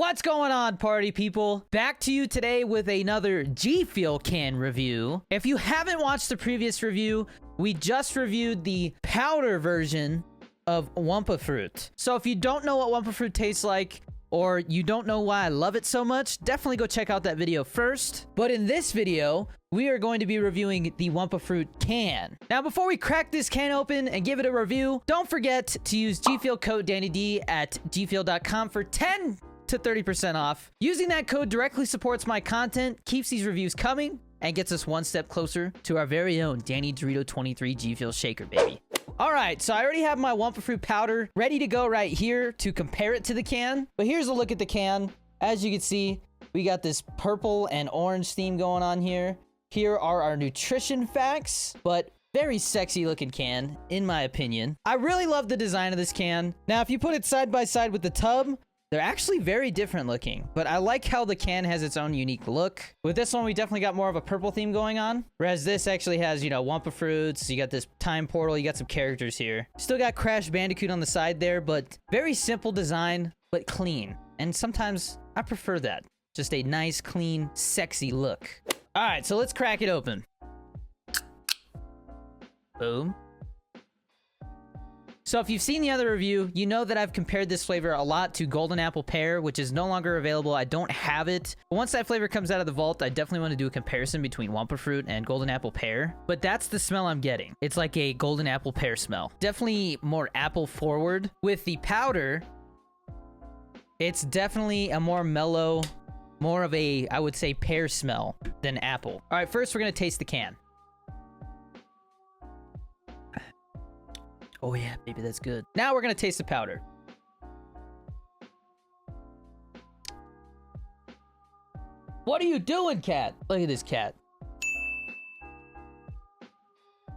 What's going on, party people? Back to you today with another G Fuel can review. If you haven't watched the previous review, we just reviewed the powder version of Wumpa Fruit. So if you don't know what Wumpa Fruit tastes like, or you don't know why I love it so much, definitely go check out that video first. But in this video, we are going to be reviewing the Wumpa Fruit can. Now, before we crack this can open and give it a review, don't forget to use G Fuel code DannyD at gfuel.com for 10 to 30% off. Using that code directly supports my content, keeps these reviews coming, and gets us one step closer to our very own Danny Dorito 23 G Fuel shaker, baby. All right, so I already have my Wumpa Fruit powder ready to go right here to compare it to the can. But here's a look at the can. As you can see, we got this purple and orange theme going on here. Here are our nutrition facts, but very sexy looking can, in my opinion. I really love the design of this can. Now, if you put it side by side with the tub, they're actually very different looking, but I like how the can has its own unique look. With this one, we definitely got more of a purple theme going on, whereas this actually has, you know, Wumpa Fruits, you got this time portal, you got some characters here. Still got Crash Bandicoot on the side there, but very simple design, but clean. And sometimes I prefer that. Just a nice, clean, sexy look. All right, so let's crack it open. Boom. So if you've seen the other review, you know that I've compared this flavor a lot to Golden Apple Pear, which is no longer available. I don't have it. But once that flavor comes out of the vault, I definitely want to do a comparison between Wumpa Fruit and Golden Apple Pear. But that's the smell I'm getting. It's like a Golden Apple Pear smell. Definitely more apple forward. With the powder, it's definitely a more mellow, more of a, I would say, pear smell than apple. All right, first we're going to taste the can. Oh yeah, baby, that's good. Now we're gonna taste the powder. What are you doing, cat? Look at this cat.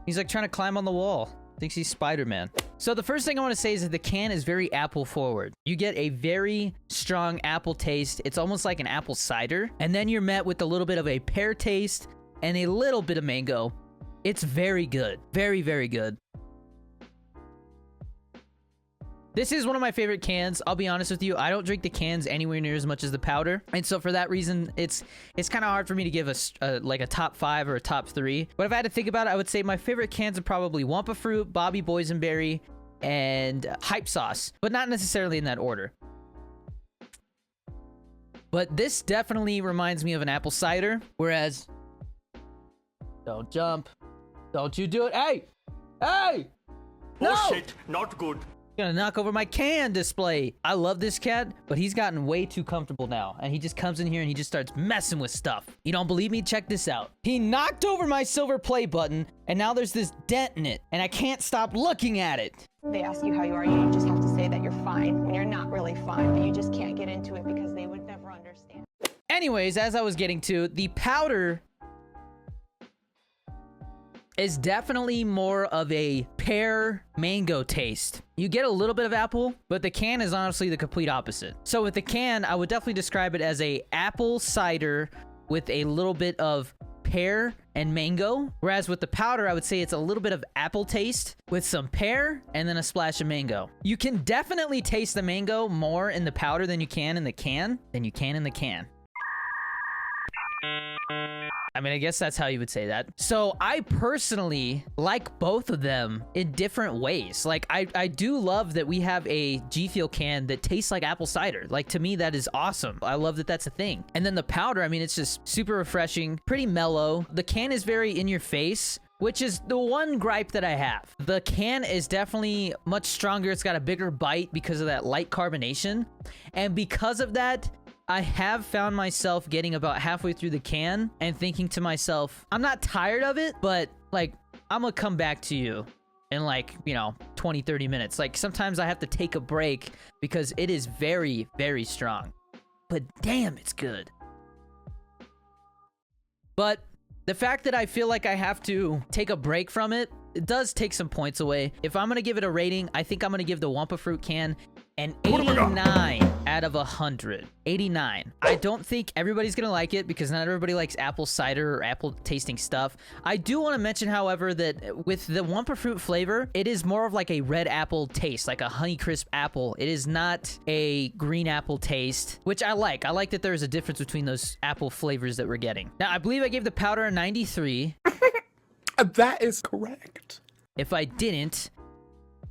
He's like trying to climb on the wall. Thinks he's Spider-Man. So the first thing I want to say is that the can is very apple forward. You get a very strong apple taste. It's almost like an apple cider. And then you're met with a little bit of a pear taste and a little bit of mango. It's very good. Very, very good. This is one of my favorite cans. I'll be honest with you. I don't drink the cans anywhere near as much as the powder. And so for that reason, it's kind of hard for me to give like a top 5 or a top 3. But if I had to think about it, I would say my favorite cans are probably Wumpa Fruit, Bobby Boysenberry, and Hype Sauce. But not necessarily in that order. But this definitely reminds me of an apple cider. Whereas... Don't jump. Don't you do it. Hey! Hey! No! Oh shit, not good. Gonna knock over my can display. I love this cat, but he's gotten way too comfortable now, and he just comes in here and he just starts messing with stuff. You don't believe me? Check this out. He knocked over my silver play button, and now there's this dent in it, and I can't stop looking at it. They ask you how you are, you just have to say that you're fine when you're not really fine, but you just can't get into it because they would never understand. Anyways, as I was getting to, the powder is definitely more of a pear mango taste. You get a little bit of apple, but the can is honestly the complete opposite. So with the can, I would definitely describe it as a apple cider with a little bit of pear and mango. Whereas with the powder, I would say it's a little bit of apple taste with some pear and then a splash of mango. You can definitely taste the mango more in the powder than you can in the can. I mean, I guess that's how you would say that. So I personally like both of them in different ways. Like, I do love that we have a G Fuel can that tastes like apple cider. Like, to me, that is awesome. I love that that's a thing. And then the powder, I mean, it's just super refreshing, pretty mellow. The can is very in your face, which is the one gripe that I have. The can is definitely much stronger. It's got a bigger bite because of that light carbonation. And because of that, I have found myself getting about halfway through the can and thinking to myself, I'm not tired of it, but like, I'm gonna come back to you in like, you know, 20, 30 minutes. Like, sometimes I have to take a break because it is very, very strong. But damn, it's good. But the fact that I feel like I have to take a break from it, it does take some points away. If I'm gonna give it a rating, I think I'm gonna give the Wumpa Fruit can an 89 out of 100. 89. I don't think everybody's gonna like it because not everybody likes apple cider or apple tasting stuff. I do want to mention, however, that with the Wumpa Fruit flavor, it is more of like a red apple taste, like a Honeycrisp apple. It is not a green apple taste, which I like. I like that there's a difference between those apple flavors that we're getting. Now, I believe I gave the powder a 93. That is correct. If I didn't,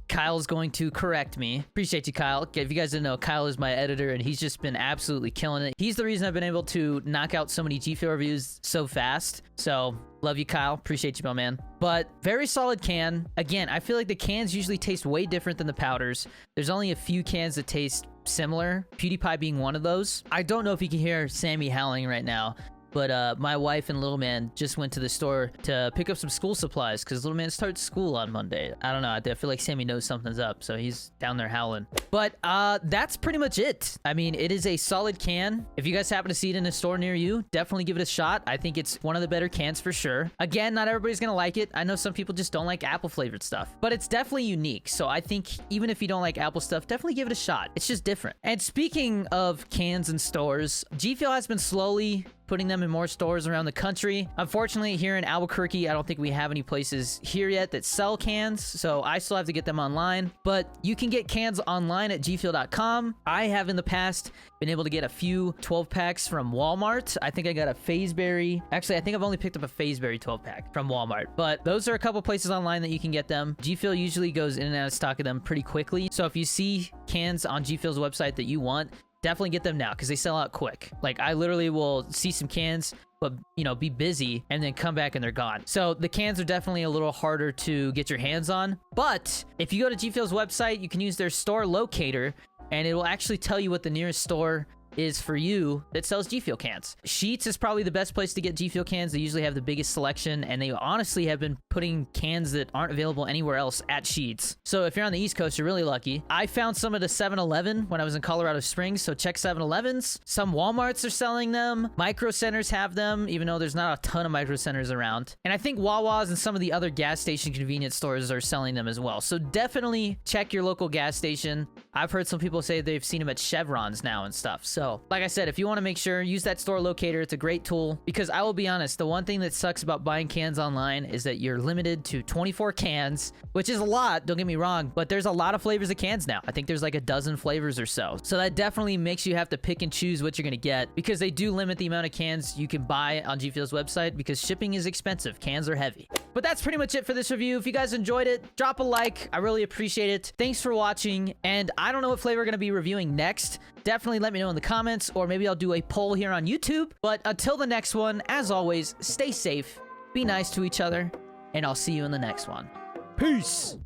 Kyle's going to correct me. Appreciate you, Kyle. If you guys didn't know, Kyle is my editor, and he's just been absolutely killing it. He's the reason I've been able to knock out so many G Fuel reviews so fast. So, love you, Kyle. Appreciate you, my man. But very solid can. Again, I feel like the cans usually taste way different than the powders. There's only a few cans that taste similar, PewDiePie being one of those. I don't know if you can hear Sammy howling right now, but my wife and little man just went to the store to pick up some school supplies because little man starts school on Monday. I don't know. I feel like Sammy knows something's up, so he's down there howling. But that's pretty much it. I mean, it is a solid can. If you guys happen to see it in a store near you, definitely give it a shot. I think it's one of the better cans for sure. Again, not everybody's gonna like it. I know some people just don't like apple flavored stuff, but it's definitely unique. So I think even if you don't like apple stuff, definitely give it a shot. It's just different. And speaking of cans and stores, G Fuel has been slowly putting them in more stores around the country. Unfortunately, here in Albuquerque, I don't think we have any places here yet that sell cans, so I still have to get them online. But you can get cans online at gfuel.com. I have in the past been able to get a few 12 packs from Walmart. I think I got a Fazeberry. Actually, I think I've only picked up a Fazeberry 12 pack from Walmart, but those are a couple places online that you can get them. G Fuel usually goes in and out of stock of them pretty quickly. So if you see cans on G Fuel's website that you want, definitely get them now because they sell out quick. Like, I literally will see some cans, but, you know, be busy and then come back and they're gone. So the cans are definitely a little harder to get your hands on. But if you go to G Fuel's website, you can use their store locator and it will actually tell you what the nearest store is for you that sells G Fuel cans. Sheetz is probably the best place to get G Fuel cans. They usually have the biggest selection, and they honestly have been putting cans that aren't available anywhere else at Sheetz. So if you're on the East Coast, you're really lucky. I found some at a 7-Eleven when I was in Colorado Springs, so check 7-Elevens. Some Walmarts are selling them. Micro Centers have them, even though there's not a ton of Micro Centers around. And I think Wawa's and some of the other gas station convenience stores are selling them as well. So definitely check your local gas station. I've heard some people say they've seen them at Chevrons now and stuff. So, like I said, if you want to make sure, use that store locator. It's a great tool because I will be honest, the one thing that sucks about buying cans online is that you're limited to 24 cans, which is a lot, don't get me wrong, but there's a lot of flavors of cans now. I think there's like a dozen flavors or so. So that definitely makes you have to pick and choose what you're going to get because they do limit the amount of cans you can buy on G Fuel's website because shipping is expensive. Cans are heavy. But that's pretty much it for this review. If you guys enjoyed it, drop a like. I really appreciate it. Thanks for watching. And I don't know what flavor we're going to be reviewing next. Definitely let me know in the comments, or maybe I'll do a poll here on YouTube. But until the next one, as always, stay safe, be nice to each other, and I'll see you in the next one. Peace!